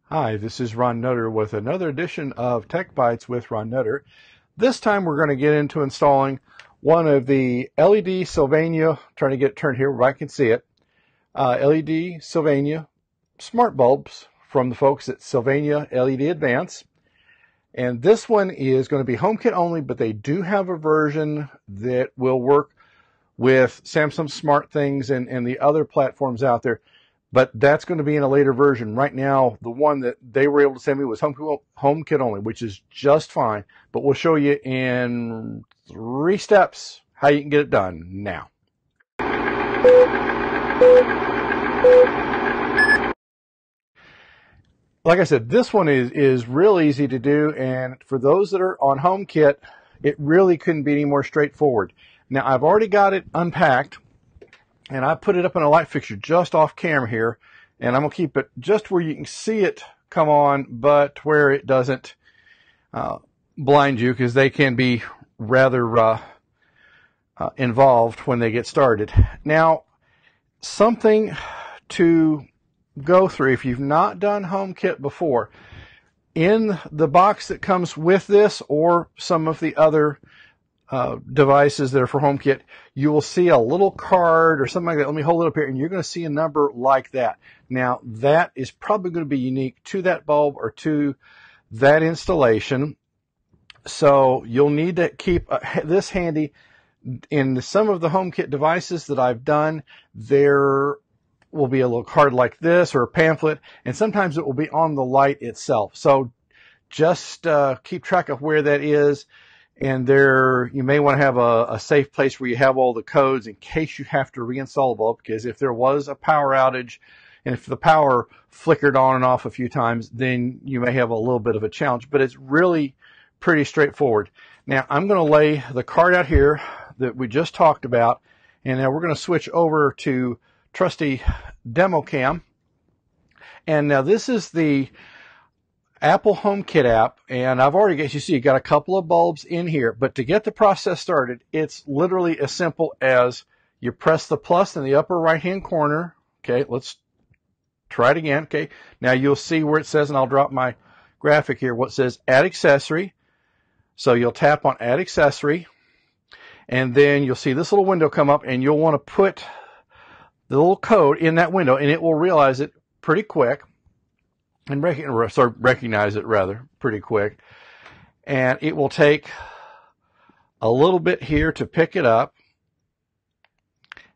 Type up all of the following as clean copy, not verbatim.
Hi, this is Ron Nutter with another edition of Tech Bites with Ron Nutter. This time we're going to get into installing one of the LED Sylvania, trying to get it turned here where I can see it, LED Sylvania smart bulbs from the folks at Sylvania LEDadvance. And this one is going to be HomeKit only, but they do have a version that will work with Samsung Smartthings and the other platforms out there. But that's going to be in a later version. Right now, the one that they were able to send me was HomeKit only, which is just fine. But we'll show you in 3 steps how you can get it done now. Like I said, this one is real easy to do. And for those that are on HomeKit, it really couldn't be any more straightforward. Now, I've already got it unpacked. And I put it up in a light fixture just off camera here, and I'm going to keep it just where you can see it come on, but where it doesn't blind you, because they can be rather involved when they get started. Now, something to go through if you've not done HomeKit before. In the box that comes with this or some of the other devices that are for HomeKit, you will see a little card or something like that. Let me hold it up here, and you're going to see a number like that. Now, that is probably going to be unique to that bulb or to that installation. So you'll need to keep this handy. In some of the HomeKit devices that I've done, there will be a little card like this or a pamphlet, and sometimes it will be on the light itself. So just keep track of where that is. And there, you may want to have a safe place where you have all the codes in case you have to reinstall the bulb, because if there was a power outage and if the power flickered on and off a few times, then you may have a little bit of a challenge. But it's really pretty straightforward. Now, I'm going to lay the card out here that we just talked about, and now we're going to switch over to trusty demo cam. And now this is the Apple HomeKit app, and I've already, as you see, got a couple of bulbs in here. But to get the process started, it's literally as simple as you press the plus in the upper right-hand corner. Okay, let's try it again. Okay, now you'll see where it says, and I'll drop my graphic here, what says Add Accessory. So you'll tap on Add Accessory, and then you'll see this little window come up, and you'll want to put the little code in that window, and it will realize it pretty quick. And recognize it rather pretty quick, and it will take a little bit here to pick it up,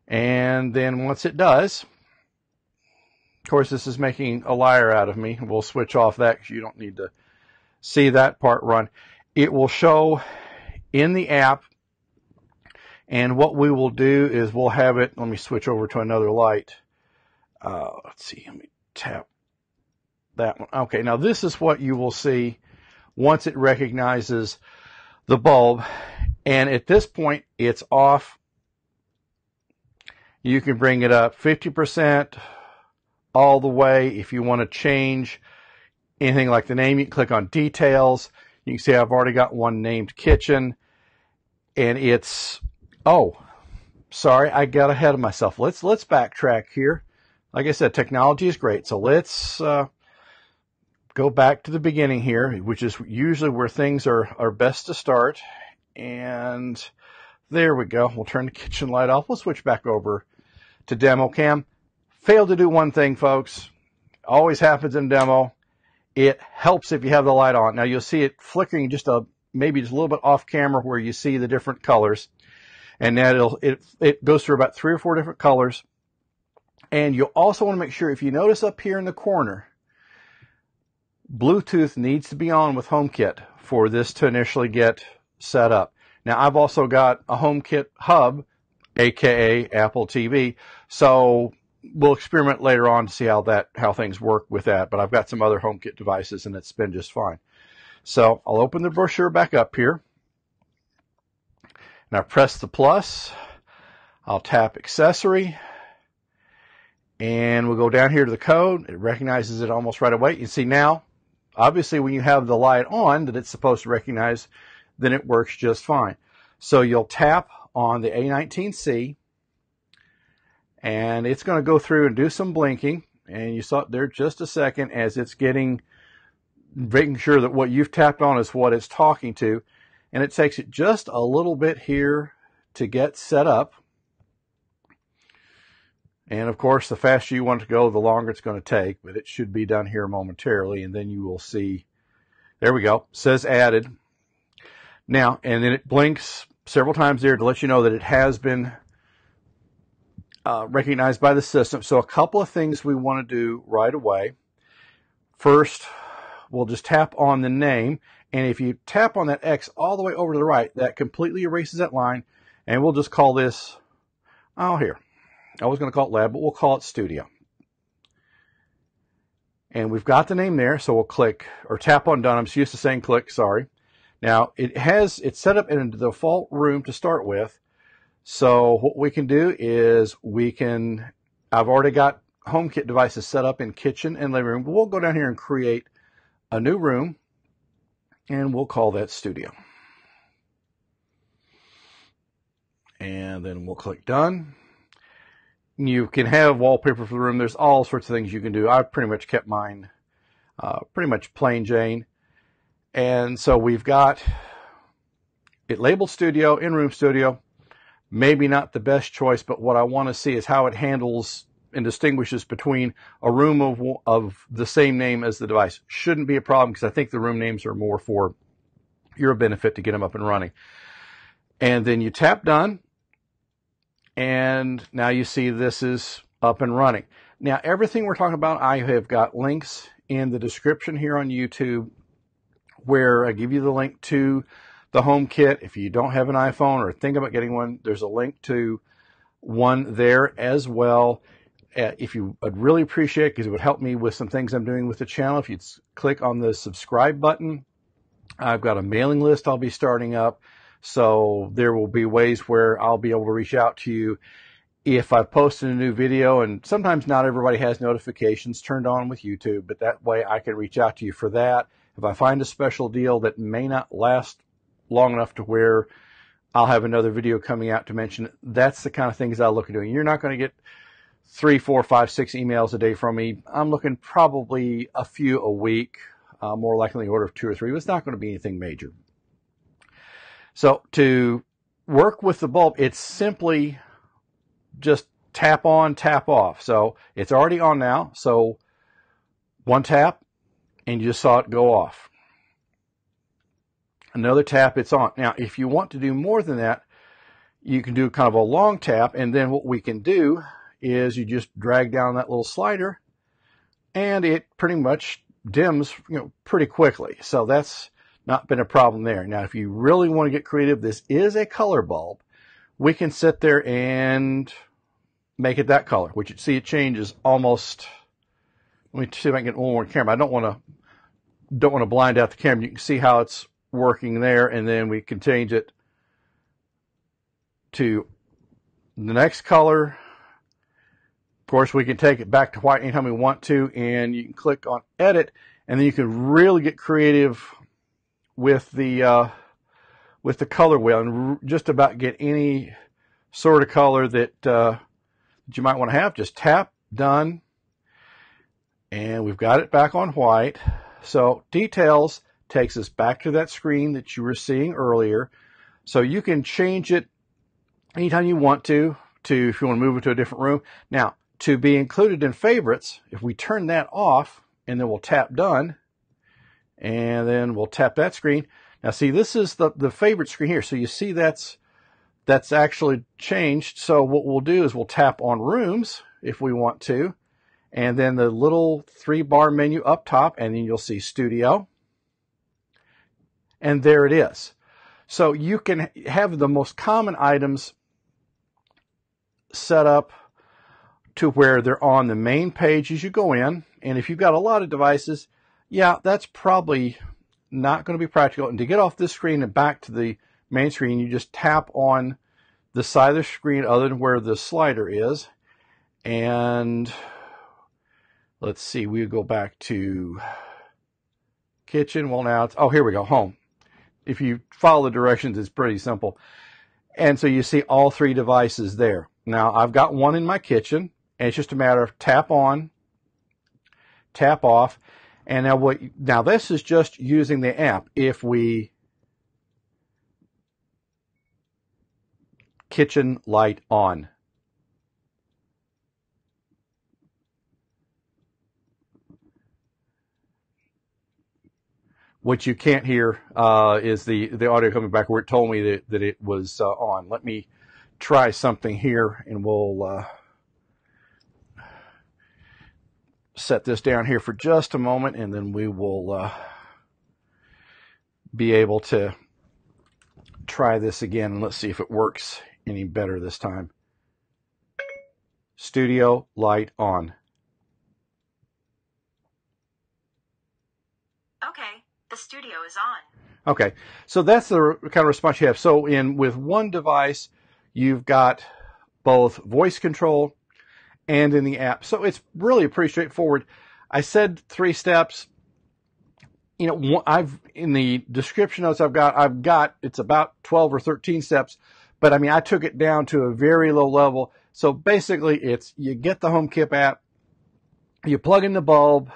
and then once it does, of course this is making a liar out of me. We'll switch off that because you don't need to see that part run. It will show in the app, and what we will do is we'll have it. Let me switch over to another light. Let's see, let me tap that one. Okay, now this is what you will see once it recognizes the bulb, and at this point it's off. You can bring it up 50% all the way. If you want to change anything like the name, you can click on details. You can see I've already got one named kitchen, and it's, oh, sorry, I got ahead of myself. Let's backtrack here. Like I said, technology is great, so let's go back to the beginning here, which is usually where things are best to start. And there we go. We'll turn the kitchen light off. We'll switch back over to demo cam. Failed to do one thing, folks. Always happens in demo. It helps if you have the light on. Now you'll see it flickering just maybe just a little bit off camera where you see the different colors. And that it goes through about 3 or 4 different colors. And you'll also want to make sure, if you notice up here in the corner, Bluetooth needs to be on with HomeKit for this to initially get set up. Now, I've also got a HomeKit hub, aka Apple TV, so we'll experiment later on to see how things work with that. But I've got some other HomeKit devices, and it's been just fine. So I'll open the brochure back up here. Now press the plus. I'll tap Accessory. And we'll go down here to the code. It recognizes it almost right away. You can see now, obviously, when you have the light on that it's supposed to recognize, then it works just fine. So you'll tap on the A19C, and it's going to go through and do some blinking. And you saw it there just a second as it's making sure that what you've tapped on is what it's talking to. And it takes it just a little bit here to get set up. And of course, the faster you want it to go, the longer it's going to take, but it should be done here momentarily. And then you will see, there we go, says added. Now, and then it blinks several times there to let you know that it has been recognized by the system. So a couple of things we want to do right away. First, we'll just tap on the name. And if you tap on that X all the way over to the right, that completely erases that line. And we'll just call this, here. I was going to call it Lab, but we'll call it Studio. And we've got the name there, so we'll click, or tap on Done. I'm used to saying click, sorry. Now, it's set up in a default room to start with. So what we can do is I've already got HomeKit devices set up in kitchen and living room, but we'll go down here and create a new room, and we'll call that Studio. And then we'll click Done. You can have wallpaper for the room. There's all sorts of things you can do. I've pretty much kept mine pretty much plain Jane. And so we've got it labeled Studio, in-room Studio. Maybe not the best choice, but what I want to see is how it handles and distinguishes between a room of the same name as the device. Shouldn't be a problem because I think the room names are more for your benefit to get them up and running. And then you tap Done. And now you see this is up and running. Now, everything we're talking about, I have got links in the description here on YouTube where I give you the link to the HomeKit. If you don't have an iPhone or think about getting one, there's a link to one there as well. If you, I'd really appreciate it because it would help me with some things I'm doing with the channel. If you'd click on the subscribe button, I've got a mailing list I'll be starting up. So there will be ways where I'll be able to reach out to you if I've posted a new video. And sometimes not everybody has notifications turned on with YouTube, but that way I can reach out to you for that. If I find a special deal that may not last long enough to where I'll have another video coming out to mention it, that's the kind of things I'll look at doing. You're not going to get 3, 4, 5, 6 emails a day from me. I'm looking probably a few a week, more likely in the order of 2 or 3, but it's not going to be anything major. So to work with the bulb, it's simply just tap on, tap off. So it's already on now. So one tap and you just saw it go off. Another tap, it's on. Now, if you want to do more than that, you can do kind of a long tap. And then what we can do is you just drag down that little slider and it pretty much dims, pretty quickly. So that's not been a problem there. Now, if you really want to get creative, this is a color bulb. We can sit there and make it that color, which you see it changes almost. Let me see if I can get one more camera. I don't want to blind out the camera. You can see how it's working there, and then we can change it to the next color. Of course, we can take it back to white anytime we want to, and you can click on Edit, and then you can really get creative with the color wheel and just about get any sort of color that you might want to have. Just tap Done, and we've got it back on white. So Details takes us back to that screen that you were seeing earlier. So you can change it anytime you want to if you want to move it to a different room. Now, to be included in favorites, if we turn that off and then we'll tap Done, and then we'll tap that screen. Now see, this is the favorite screen here. So you see that's actually changed. So what we'll do is we'll tap on Rooms if we want to. And then the little 3-bar menu up top, and then you'll see Studio. And there it is. So you can have the most common items set up to where they're on the main page as you go in. And if you've got a lot of devices, yeah, that's probably not going to be practical. And to get off this screen and back to the main screen, you just tap on the side of the screen other than where the slider is. And let's see, we go back to kitchen. Well, now it's, oh, here we go, home. If you follow the directions, it's pretty simple. And so you see all 3 devices there. Now, I've got one in my kitchen, and it's just a matter of tap on, tap off. And now this is just using the app. If we kitchen light on. What you can't hear is the audio coming back where it told me that it was on. Let me try something here, and we'll set this down here for just a moment, and then we will be able to try this again, and let's see if it works any better this time. Studio light on. Okay, the studio is on. Okay, so that's the kind of response you have. So with one device, you've got both voice control and in the app. So it's really pretty straightforward. I said 3 steps. You know, in the description notes I've got it's about 12 or 13 steps, but I mean, I took it down to a very low level. So basically it's, you get the HomeKit app, you plug in the bulb,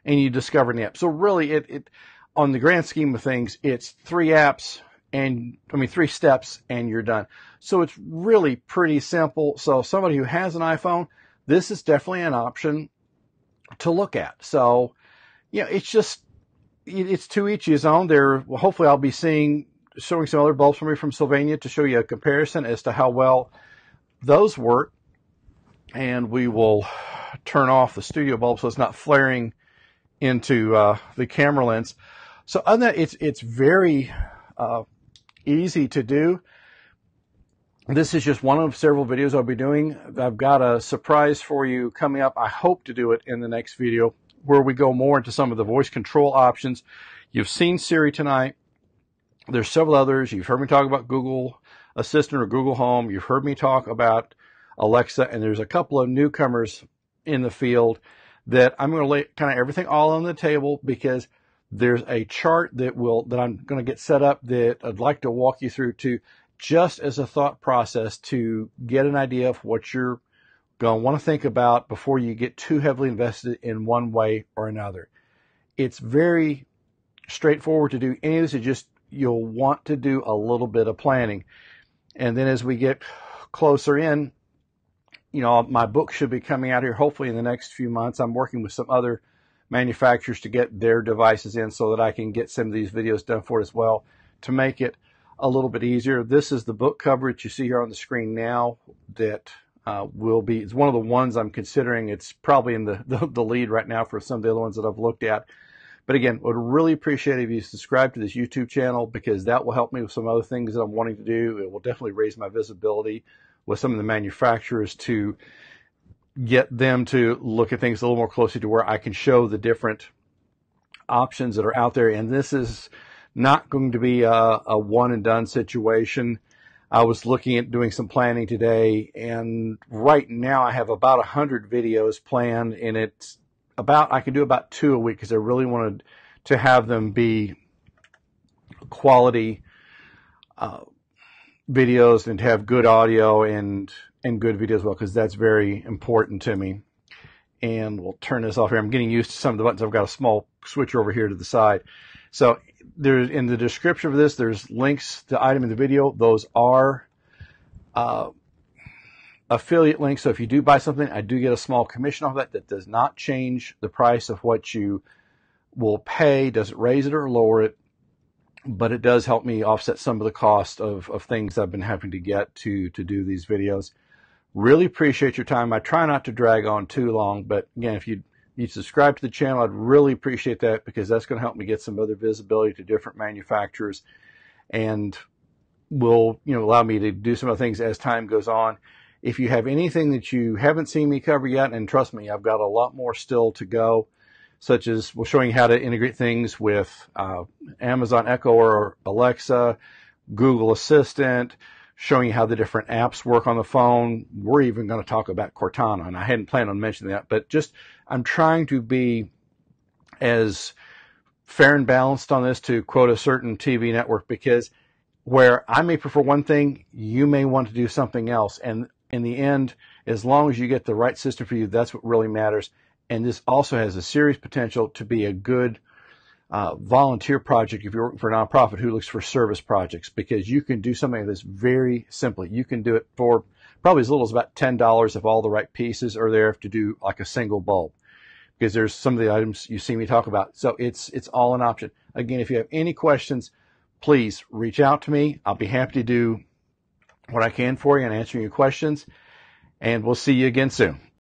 and you discover an app. So really it on the grand scheme of things, it's 3 steps and you're done. So it's really pretty simple. So somebody who has an iPhone, this is definitely an option to look at. So, yeah, it's to each his own. Hopefully I'll be showing some other bulbs from Sylvania to show you a comparison as to how well those work. And we will turn off the studio bulb so it's not flaring into the camera lens. So other than that, it's very easy to do. This is just one of several videos I'll be doing. I've got a surprise for you coming up. I hope to do it in the next video where we go more into some of the voice control options. You've seen Siri tonight. There's several others. You've heard me talk about Google Assistant or Google Home. You've heard me talk about Alexa, and there's a couple of newcomers in the field that I'm going to lay kind of everything all on the table, because there's a chart that I'm going to get set up that I'd like to walk you through to, just as a thought process to get an idea of what you're going to want to think about before you get too heavily invested in one way or another. It's very straightforward to do any of this. It's just you'll want to do a little bit of planning. And then as we get closer in, you know, my book should be coming out here hopefully in the next few months. I'm working with some other manufacturers to get their devices in so that I can get some of these videos done for it as well, to make it a little bit easier. This is the book cover that you see here on the screen now that it's one of the ones I'm considering. It's probably in the lead right now for some of the other ones that I've looked at. But again, would really appreciate it if you subscribe to this YouTube channel, because that will help me with some other things that I'm wanting to do. It will definitely raise my visibility with some of the manufacturers to get them to look at things a little more closely to where I can show the different options that are out there. And this is not going to be a one and done situation. I was looking at doing some planning today, and right now I have about 100 videos planned, and I can do about 2 a week, because I really wanted to have them be quality videos and to have good audio and good video as well, because that's very important to me. And we'll turn this off here. I'm getting used to some of the buttons. I've got a small switcher over here to the side. So there's, in the description of this, there's links to item in the video. Those are affiliate links. So if you do buy something, I do get a small commission off that. That does not change the price of what you will pay. Doesn't raise it or lower it, but it does help me offset some of the cost of things I've been having to get to do these videos. Really appreciate your time. I try not to drag on too long, but again, if you subscribe to the channel, I'd really appreciate that, because that's going to help me get some other visibility to different manufacturers, and will, you know, allow me to do some other things as time goes on. If you have anything that you haven't seen me cover yet, and trust me, I've got a lot more still to go, such as we're showing you how to integrate things with Amazon Echo or Alexa, Google Assistant, showing you how the different apps work on the phone. We're even going to talk about Cortana, and I hadn't planned on mentioning that, but just I'm trying to be as fair and balanced on this, to quote a certain TV network, because where I may prefer one thing, you may want to do something else. And in the end, as long as you get the right system for you, that's what really matters. And this also has a serious potential to be a good volunteer project if you're working for a nonprofit who looks for service projects, because you can do something like this very simply. You can do it for probably as little as about $10 if all the right pieces are there to do like a single bulb, because there's some of the items you see me talk about. So it's all an option. Again, if you have any questions, please reach out to me. I'll be happy to do what I can for you and answer your questions. And we'll see you again soon.